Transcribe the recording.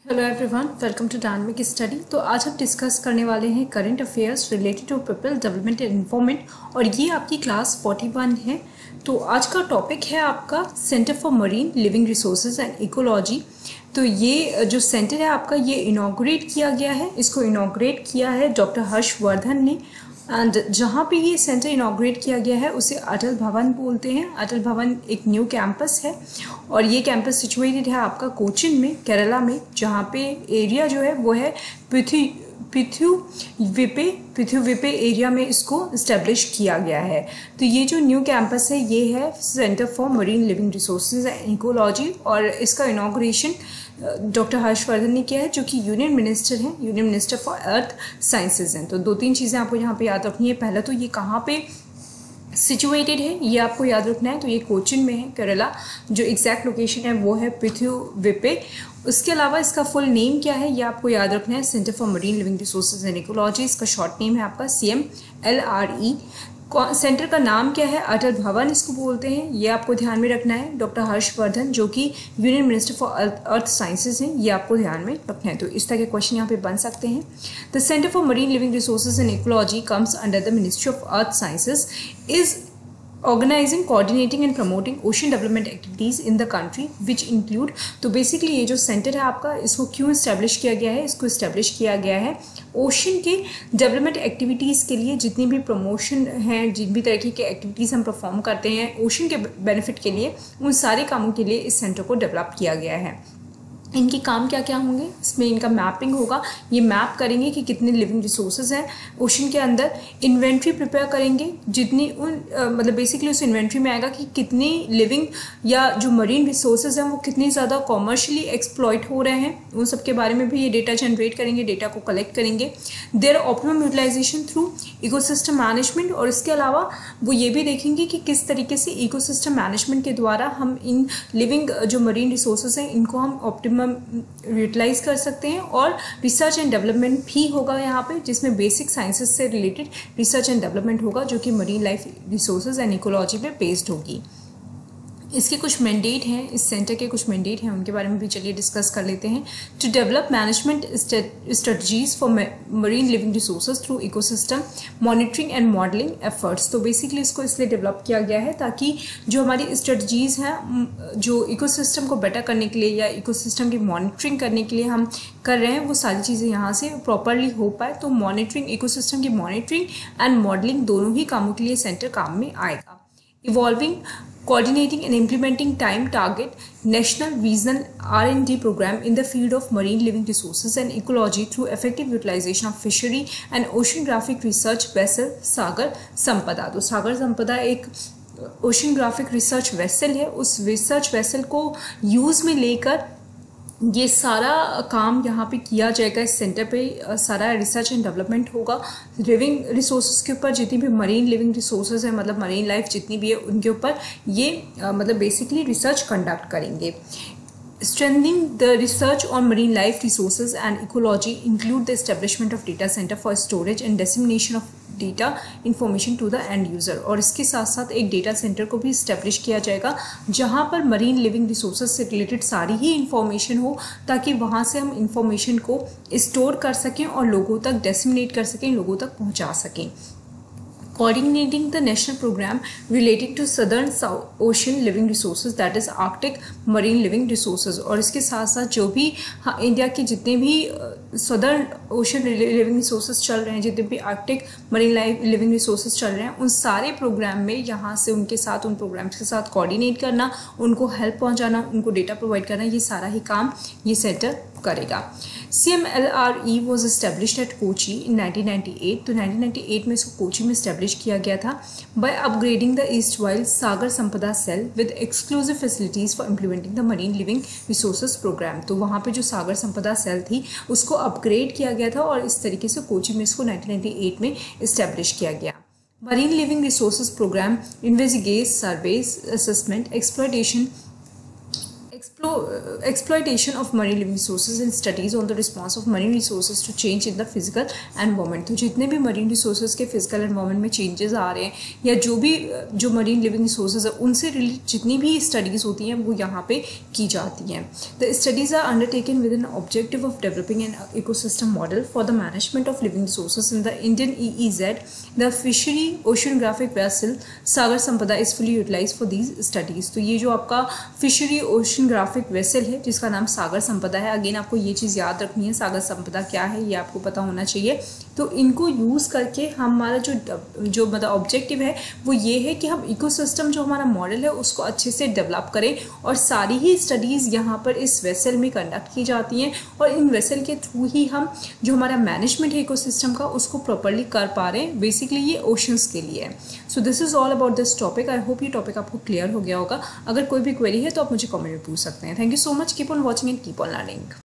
Hello everyone, welcome to dynamic study. तो आज हम डिस्कस करने वाले हैं current affairs related to people development and environment और ये आपकी क्लास 41 है। तो आज का टॉपिक है आपका centre for marine living resources and ecology. तो ये जो सेंटर है आपका ये इनॉग्रेट किया गया है, इसको इनॉग्रेट किया है डॉक्टर हर्षवर्धन ने। एंड जहाँ पे ये सेंटर इनॉग्रेट किया गया है उसे अटल भवन बोलते हैं। अटल भवन एक न्यू कैंपस है और ये कैंपस सिचुएटेड है आपका कोचिन में, केरला में, जहाँ पे एरिया जो है वो है पृथ्वीपे एरिया में इसको इस्टेब्लिश किया गया है। तो ये जो न्यू कैंपस है ये है centre for marine living resources and ecology और इसका इनॉग्रेशन डॉक्टर हर्षवर्धन ने किया है, जो कि यूनियन मिनिस्टर हैं, union minister for earth sciences हैं। तो दो तीन चीज़ें आपको यहाँ पे याद रखनी है। पहला तो ये कहाँ पे सिचुएटेड है ये आपको याद रखना है। तो ये कोचिन में है, केरला। जो एग्जैक्ट लोकेशन है वो है पृथ्वीपे। उसके अलावा इसका फुल नेम क्या है ये आपको याद रखना है, centre for marine living resources and ecology. इसका शॉर्ट नेम है आपका CMLRE। सेंटर का नाम क्या है? अटल भवन इसको बोलते हैं। ये आपको ध्यान में रखना है। डॉक्टर हर्षवर्धन जो कि union minister for earth sciences हैं, ये आपको ध्यान में रखना है। तो इस तरह के क्वेश्चन यहाँ पे बन सकते हैं। The centre for marine living resources and ecology comes under the ministry of earth sciences, is organising, coordinating and promoting ocean development activities in the country which include. तो बेसिकली ये जो सेंटर है आपका, इसको क्यों इस्टेब्लिश किया गया है? इसको इस्टेब्लिश किया गया है ओशन के डेवलपमेंट एक्टिविटीज़ के लिए। जितनी भी प्रमोशन हैं, जिन भी तरह की एक्टिविटीज़ हम परफॉर्म करते हैं ओशन के बेनिफिट के लिए, उन सारे कामों के लिए इस सेंटर को डेवलप किया गया है। इनके काम क्या क्या होंगे? इसमें इनका मैपिंग होगा। ये मैप करेंगे कि कितने लिविंग रिसोर्सेज हैं ओशन के अंदर। इन्वेंट्री प्रिपेयर करेंगे, जितनी मतलब बेसिकली उस इन्वेंट्री में आएगा कि कितनी लिविंग या जो मरीन रिसोर्सेज हैं वो कितनी ज़्यादा कॉमर्शियली एक्सप्लॉइट हो रहे हैं, उन सब के बारे में भी ये डेटा जनरेट करेंगे, डेटा को कलेक्ट करेंगे। Their optimum utilisation through ecosystem management. और इसके अलावा वो ये भी देखेंगे कि किस तरीके से इकोसिस्टम मैनेजमेंट के द्वारा हम इन लिविंग जो मरीन रिसोर्सेज हैं इनको हम ऑप्टिमम यूटिलाइज कर सकते हैं। और रिसर्च एंड डेवलपमेंट भी होगा यहाँ पे, जिसमें बेसिक साइंसेज से रिलेटेड रिसर्च एंड डेवलपमेंट होगा, जो कि marine life resources and ecology पे बेस्ड होगी। इसके कुछ मैंडेट हैं, इस सेंटर के कुछ मैंडेट हैं, उनके बारे में भी चलिए डिस्कस कर लेते हैं। To develop management strategies for marine living resources through ecosystem monitoring and modelling efforts. तो बेसिकली इसको इसलिए डेवलप किया गया है ताकि जो हमारी स्ट्रेटजीज हैं जो इकोसिस्टम को बेटर करने के लिए या इकोसिस्टम की मॉनिटरिंग करने के लिए हम कर रहे हैं, वो सारी चीज़ें यहाँ से प्रॉपरली हो पाए। तो मॉनिटरिंग, इकोसिस्टम की मॉनिटरिंग एंड मॉडलिंग दोनों ही कामों के लिए सेंटर काम में आएगा। Evolving, coordinating and implementing time target national regional R&D program in the field of marine living resources and ecology through effective utilization of fishery and oceanographic research vessel सागर संपदा। तो सागर संपदा एक ओशनग्राफिक रिसर्च वेसल है। उस research vessel को use में लेकर ये सारा काम यहाँ पे किया जाएगा। इस सेंटर पे सारा रिसर्च एंड डेवलपमेंट होगा लिविंग रिसोर्सेज के ऊपर। जितनी भी मरीन लिविंग रिसोर्सेज है, मतलब मरीन लाइफ जितनी भी है, उनके ऊपर ये मतलब बेसिकली रिसर्च कंडक्ट करेंगे। Strengthening the research on marine life resources and ecology include the establishment of data center for storage and dissemination of data information to the end user। और इसके साथ साथ एक डेटा सेंटर को भी establish किया जाएगा जहाँ पर मरीन लिविंग रिसोर्सेज से रिलेटेड सारी ही इंफॉर्मेशन हो, ताकि वहाँ से हम इंफॉर्मेशन को स्टोर कर सकें और लोगों तक डिसेमिनेट कर सकें, लोगों तक पहुँचा सकें। Coordinating the national program relating to southern ocean living resources, that is Arctic marine living resources। और इसके साथ साथ जो भी इंडिया के जितने भी सदर्न ओशन लिविंग रिसोर्सेज चल रहे हैं, जितने भी Arctic marine life living resources चल रहे हैं, उन सारे प्रोग्राम में यहाँ से उनके साथ, उन प्रोग्राम्स के साथ कोऑर्डिनेट करना, उनको हेल्प पहुँचाना, उनको डेटा प्रोवाइड करना, ये सारा ही काम ये सेंटर करेगा। CMLRE was established at Kochi in 1998। तो 1998 में इसको कोची में एस्टेब्लिश किया गया था by upgrading the erstwhile Sagar Sampada cell with exclusive facilities for implementing the marine living resources programme. तो वहाँ पे जो सागर संपदा सेल थी उसको अपग्रेड किया गया था और इस तरीके से कोची में इसको 1998 में एस्टेब्लिश किया गया। Marine living resources programme investigates, surveys, assessment, exploitation of marine living resources and studies on the response of marine resources to change in the physical environment। तो जितने भी marine resources के physical environment में changes आ रहे हैं या जो marine living resources है उनसे रिलेटेड जितनी भी studies होती हैं वो यहाँ पे की जाती हैं। The studies are undertaken with an objective of developing an ecosystem model for the management of living resources in the Indian EEZ. The fishery oceanographic vessel सागर संपदा is fully utilized for these studies। तो ये जो आपका fishery ओशनग्राफिक vessel है जिसका नाम सागर संपदा है, अगेन आपको ये चीज़ याद रखनी है सागर संपदा क्या है ये आपको पता होना चाहिए। तो इनको यूज़ करके हमारा जो मतलब ऑब्जेक्टिव है वो ये है कि हम इकोसिस्टम जो हमारा मॉडल है उसको अच्छे से डेवलप करें और सारी ही स्टडीज़ यहाँ पर इस वेसल में कंडक्ट की जाती हैं और इन वेसल के थ्रू ही हम जो हमारा मैनेजमेंट है इकोसिस्टम का उसको प्रॉपरली कर पा रहे हैं। बेसिकली ये ओशंस के लिए है। So this is all about this topic. I hope ये टॉपिक आपको क्लियर हो गया होगा। अगर कोई भी क्वेरी है तो आप मुझे कमेंट में पूछ सकते हैं। Thank you so much. Keep on watching and keep on learning.